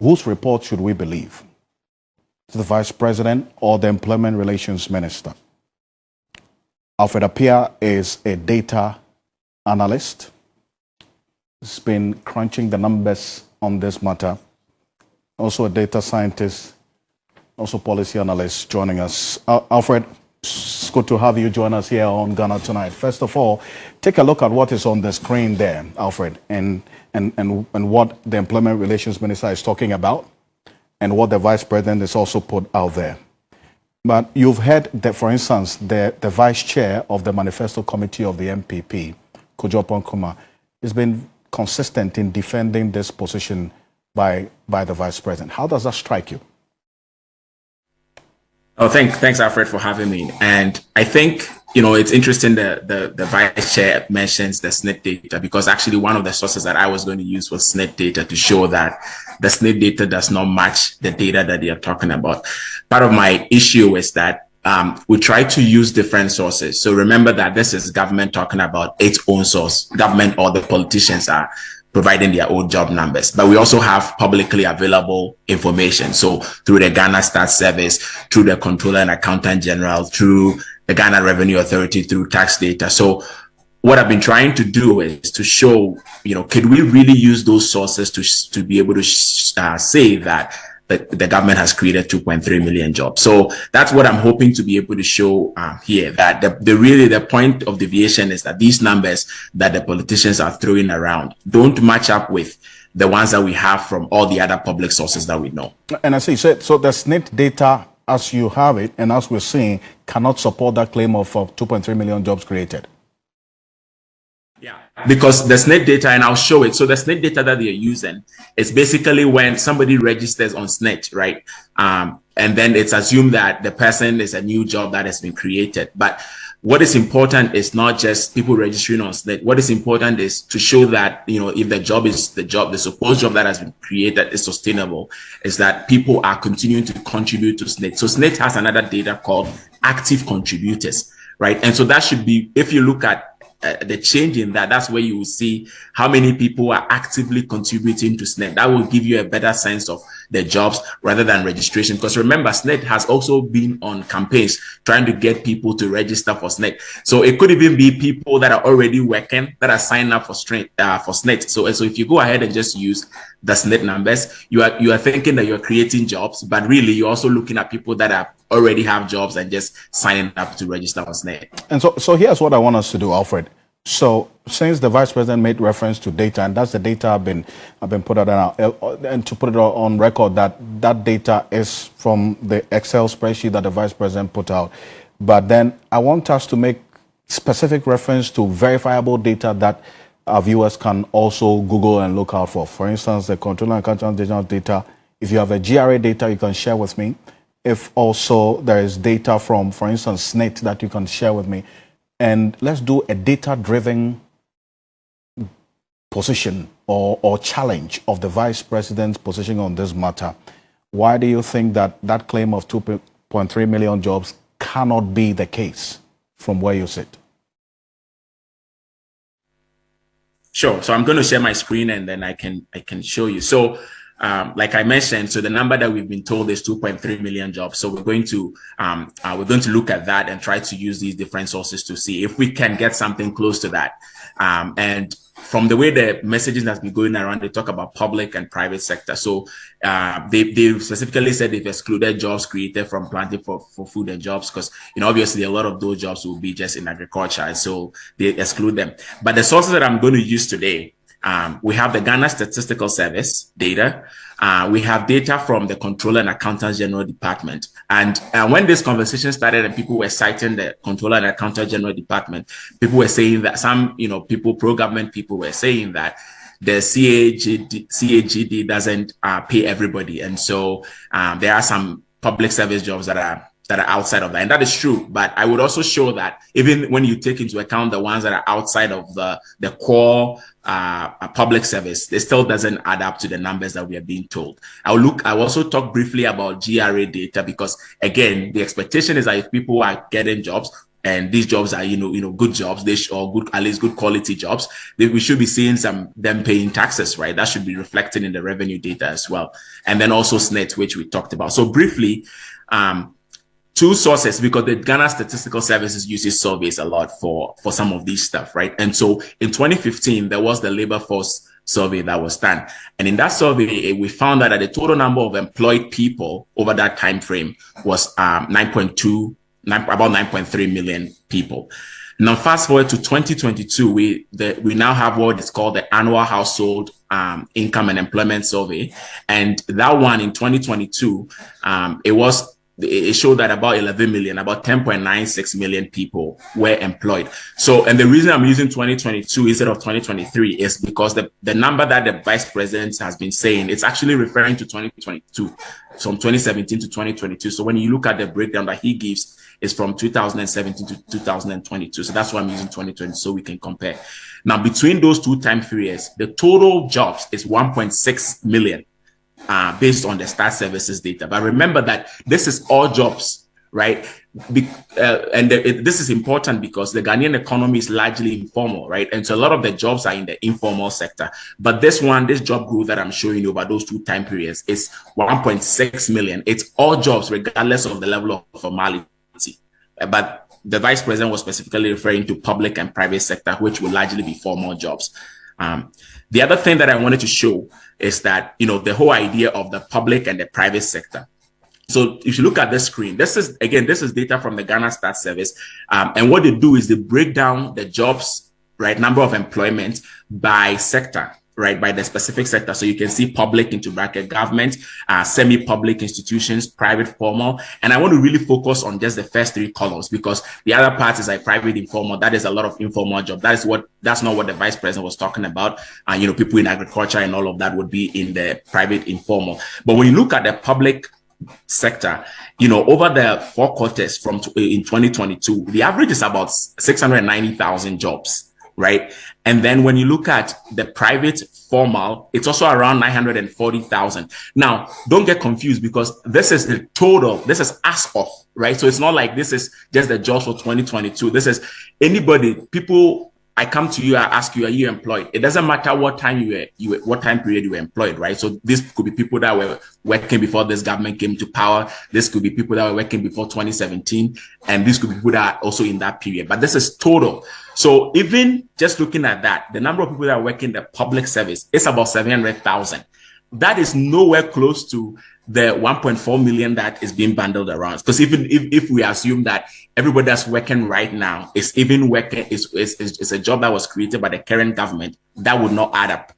whose report should we believe? The Vice President or the Employment Relations Minister? Alfred Appiah is a data analyst. He's been crunching the numbers on this matter. Also a data scientist, also policy analyst joining us. Alfred, it's good to have you join us here on Ghana Tonight. First of all, take a look at what is on the screen there, Alfred, and what the Employment Relations Minister is talking about, and what the Vice President is also put out there. But you've heard that, for instance, the Vice Chair of the Manifesto Committee of the MPP, Kojo Ponkuma, has been consistent in defending this position by the Vice President. How does that strike you? Oh, thanks, Alfred, for having me. And I think, it's interesting that the Vice Chair mentions the SNIT data, because actually one of the sources that I was going to use was SNIT data to show that the SNIT data does not match the data that they are talking about. Part of my issue is that we try to use different sources. So remember that this is government talking about its own source. Government or the politicians are providing their own job numbers, but we also have publicly available information. So through the Ghana Stats Service, through the Controller and Accountant General, through the Ghana Revenue Authority, through tax data. So what I've been trying to do is to show, could we really use those sources to be able to say that the government has created 2.3 million jobs. So that's what I'm hoping to be able to show here, that the point of deviation is that these numbers that the politicians are throwing around don't match up with the ones that we have from all the other public sources that we know. And as you said, so the SNIT data, as you have it and as we're seeing, cannot support that claim of 2.3 million jobs created. Yeah, because the SNIT data, and I'll show it. So the SNIT data that they're using is basically when somebody registers on SNIT, right? And then it's assumed that the person is a new job that has been created. But what is important is not just people registering on SNIT. What is important is to show that, if the supposed job that has been created is sustainable, is that people are continuing to contribute to SNIT. So SNIT has another data called active contributors, right? And so that should be, if you look at the change in that's where you will see how many people are actively contributing to SNIT. That will give you a better sense of the jobs rather than registration. Because remember, SNIT has also been on campaigns trying to get people to register for SNIT. So it could even be people that are already working that are signed up for SNIT. So if you go ahead and just use the SNIT numbers, you are thinking that you're creating jobs, but really you're also looking at people that already have jobs and just signing up to register for SNIT. And so here's what I want us to do, Alfred. So since the Vice President made reference to data, and that's the data I've been put out now, and to put it on record that data is from the Excel spreadsheet that the Vice President put out. But then I want us to make specific reference to verifiable data that our viewers can also Google and look out for. For instance, the Controller and Accountant General data. If you have a GRA data, you can share with me. If also there is data from, for instance, SNIT that you can share with me. And let's do a data-driven position or challenge of the Vice President's position on this matter. Why do you think that claim of 2.3 million jobs cannot be the case from where you sit? Sure. So I'm going to share my screen and then I can show you. So like I mentioned, so the number that we've been told is 2.3 million jobs. So we're going to look at that and try to use these different sources to see if we can get something close to that. And from the way the messaging has been going around, they talk about public and private sector. So they specifically said they've excluded jobs created from planting for food and jobs because, obviously a lot of those jobs will be just in agriculture. And so they exclude them. But the sources that I'm going to use today, we have the Ghana Statistical Service data. We have data from the Controller and Accountant General Department. And when this conversation started and people were citing the Controller and Accountant General Department, people were saying that some, people, pro-government people were saying that the CAGD doesn't pay everybody. And so there are some public service jobs that are outside of that. And that is true. But I would also show that even when you take into account the ones that are outside of the core public service, it still doesn't add up to the numbers that we are being told. I'll also talk briefly about GRA data because, again, the expectation is that if people are getting jobs, and these jobs are, good jobs, or good, at least good quality jobs, we should be seeing them paying taxes, right? That should be reflected in the revenue data as well. And then also SNET, which we talked about. So briefly, two sources, because the Ghana Statistical Services uses surveys a lot for some of these stuff, right? And so in 2015, there was the labor force survey that was done. And in that survey, we found out that the total number of employed people over that time frame was about 9.3 million people. Now, fast forward to 2022, we now have what is called the annual household income and employment survey. And that one in 2022, it showed that about 11 million, about 10.96 million people were employed. So, and the reason I'm using 2022 instead of 2023 is because the number that the vice president has been saying, it's actually referring to 2022, from 2017 to 2022. So when you look at the breakdown that he gives, is from 2017 to 2022. So that's why I'm using 2020, so we can compare. Now, between those two time periods, the total jobs is 1.6 million. Based on the Stat Services data. But remember that this is all jobs, right? This is important because the Ghanaian economy is largely informal, right? And so a lot of the jobs are in the informal sector. But this job growth that I'm showing you over those two time periods is 1.6 million. It's all jobs, regardless of the level of formality. But the vice president was specifically referring to public and private sector, which will largely be formal jobs. The other thing that I wanted to show is that, the whole idea of the public and the private sector. So if you look at the screen, this is data from the Ghana Stats Service. And what they do is they break down the jobs, right, number of employment by sector, right, by the specific sector. So you can see public into bracket government, semi-public institutions, private formal. And I want to really focus on just the first three columns, because the other part is like private informal. That is a lot of informal job. That's not what the vice president was talking about. People in agriculture and all of that would be in the private informal. But when you look at the public sector, over the 4 quarters in 2022, the average is about 690,000 jobs. Right. And then when you look at the private formal, it's also around 940,000. Now, don't get confused, because this is the total. This is as of, right? So it's not like this is just the jobs for 2022. This is people. I come to you, I ask you, are you employed? It doesn't matter what time what time period you were employed, right? So this could be people that were working before this government came to power. This could be people that were working before 2017. And this could be people that are also in that period. But this is total. So even just looking at that, the number of people that are working in the public service is about 700,000. That is nowhere close to the 1.4 million that is being bundled around. Because even if we assume that everybody that's working right now is a job that was created by the current government, that would not add up.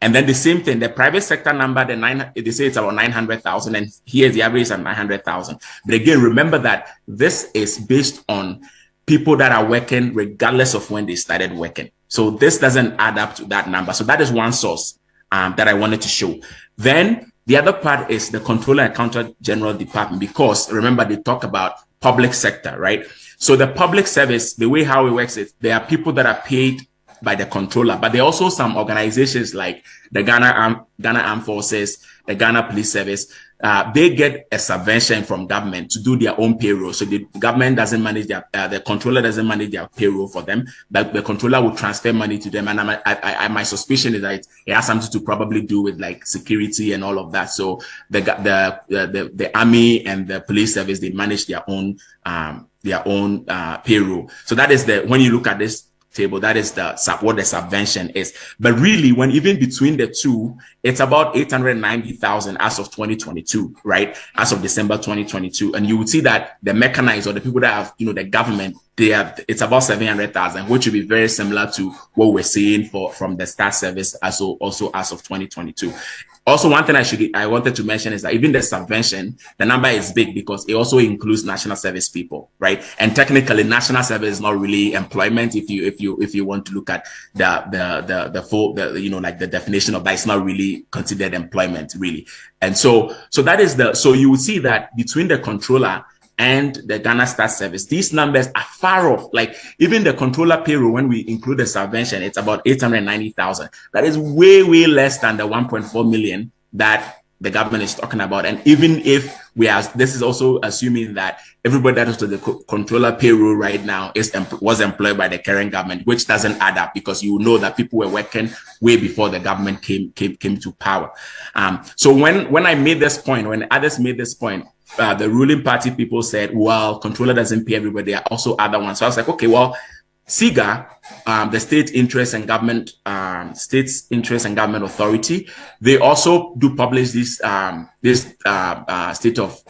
And then the same thing, the private sector number, they say it's about 900,000, and here the average is at 900,000. But again, remember that this is based on people that are working regardless of when they started working. So this doesn't add up to that number. So that is one source that I wanted to show. Then the other part is the Controller and Accountant General Department, because remember, they talk about public sector, right? So the public service, the way how it works is there are people that are paid by the controller, but there are also some organizations like the Ghana Armed Forces, the Ghana Police Service. They get a subvention from government to do their own payroll. So the government doesn't manage the controller doesn't manage their payroll for them, but the controller will transfer money to them. And my suspicion is that it has something to probably do with like security and all of that. So the army and the police service, they manage their own payroll. So that is when you look at this table, that is what the subvention is. But really, when even between the two, it's about 890,000 as of 2022, right? As of December 2022. And you would see that the mechanized, or the people that have, the government, it's about 700,000, which would be very similar to what we're seeing from the Stat Service also as of 2022. Also, one thing I wanted to mention is that even the subvention, the number is big because it also includes national service people, right? And technically, national service is not really employment. If you want to look at the full, like the definition of that, it's not really considered employment, really. And so that is so you will see that between the controller and the Ghana Stat Service, these numbers are far off. Like even the controller payroll, when we include the subvention, it's about 890,000. That is way less than the 1.4 million that the government is talking about. And even if this is also assuming that everybody that is to the controller payroll right now was employed by the current government, which doesn't add up, because you know that people were working way before the government came to power. So when I made this point, when others made this point, the ruling party people said, well, controller doesn't pay everybody. There are also other ones. So I was like, okay, well, SIGA, the State Interest and Government Authority, they also do publish this state of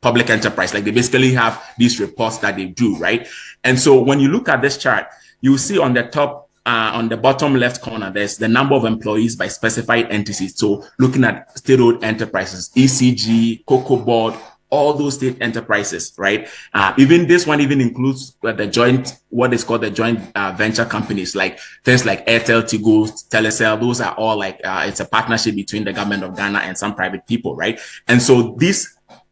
public enterprise. Like, they basically have these reports that they do, right? And so when you look at this chart, you see on the top, on the bottom left corner, there's the number of employees by specified entities. So looking at state-owned enterprises, ECG, Cocoa Board, all those state enterprises, right? Even this one even includes the joint, what is called the joint venture companies, like things like Airtel, Tigo, Telecel. Those are all like, it's a partnership between the government of Ghana and some private people, right? And so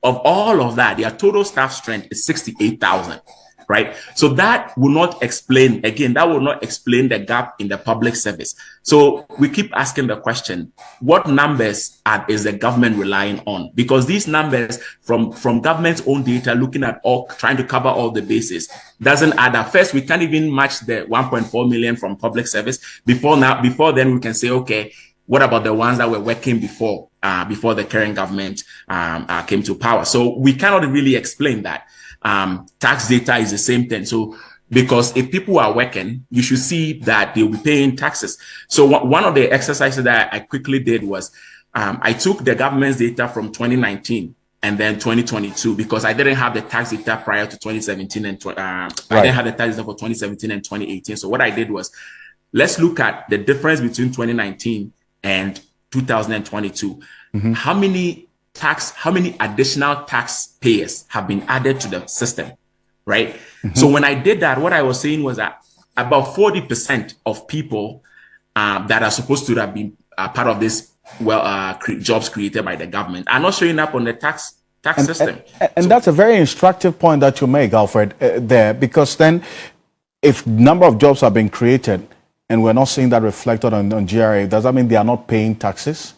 of all of that, their total staff strength is 68,000. Right? So that will not explain, again, that will not explain the gap in the public service. So we keep asking the question, what numbers is the government relying on? Because these numbers from government's own data, looking at trying to cover all the bases, doesn't add up. First, we can't even match the 1.4 million from public service. Before then we can say, okay, what about the ones that were working before the current government came to power? So we cannot really explain that. Tax data is the same thing. So, because if people are working, you should see that they'll be paying taxes. So one of the exercises that I quickly did was, I took the government's data from 2019 and then 2022, because I didn't have the tax data prior to 2017 and I didn't have the tax data for 2017 and 2018. So what I did was, let's look at the difference between 2019 and 2022. Mm-hmm. How many additional taxpayers have been added to the system, right? Mm-hmm. So when I did that, what I was saying was that about 40% of people that are supposed to have been part of this, jobs created by the government are not showing up on the tax system. And so that's a very instructive point that you make, Alfred, there, because then if number of jobs have been created and we're not seeing that reflected on GRA, does that mean they are not paying taxes?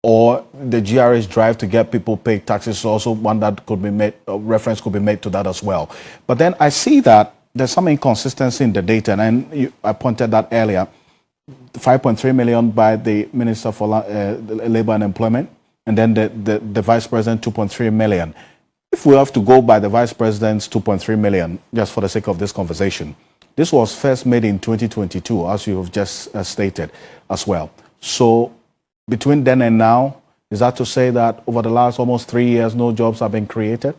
Or the GRA's drive to get people paid taxes is also one that could be made, reference could be made to that as well. But then I see that there's some inconsistency in the data, and I pointed that earlier. 5.3 million by the Minister for Labor and Employment, and then the Vice President 2.3 million. If we have to go by the Vice President's 2.3 million, just for the sake of this conversation, this was first made in 2022, as you have just stated as well. So between then and now, is that to say that over the last almost 3 years, no jobs have been created?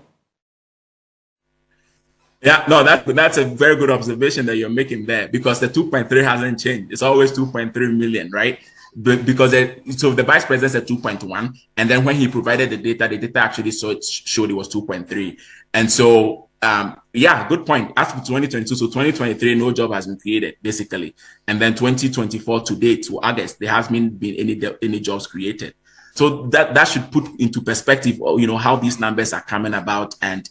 Yeah, no, that's a very good observation that you're making there, because the 2.3 hasn't changed. It's always 2.3 million, right? Because so the Vice President said 2.1, and then when he provided the data actually showed it was 2.3. And so, yeah, good point. As for 2022, so 2023, no job has been created, basically. And then 2024 to date, to August, there hasn't been any jobs created. So that should put into perspective, how these numbers are coming about, and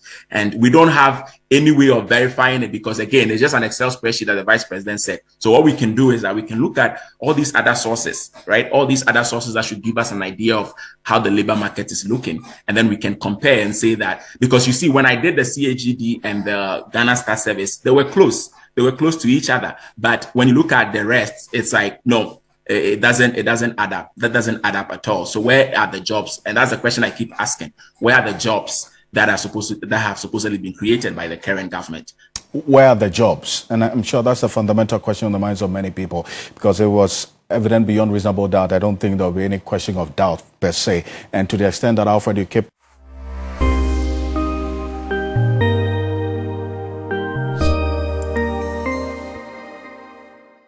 we don't have any way of verifying it, because again, it's just an Excel spreadsheet that the Vice President said. So what we can do is that we can look at all these other sources, right? All these other sources that should give us an idea of how the labor market is looking, and then we can compare and say that, because you see, when I did the CAGD and the Ghana Star Service, they were close to each other. But when you look at the rest, it's like, no. It doesn't add up. That doesn't add up at all. So where are the jobs? And that's the question I keep asking. Where are the jobs that have supposedly been created by the current government? Where are the jobs? And I'm sure that's a fundamental question on the minds of many people, because it was evident beyond reasonable doubt. I don't think there'll be any question of doubt per se. And to the extent that, Alfred, you keep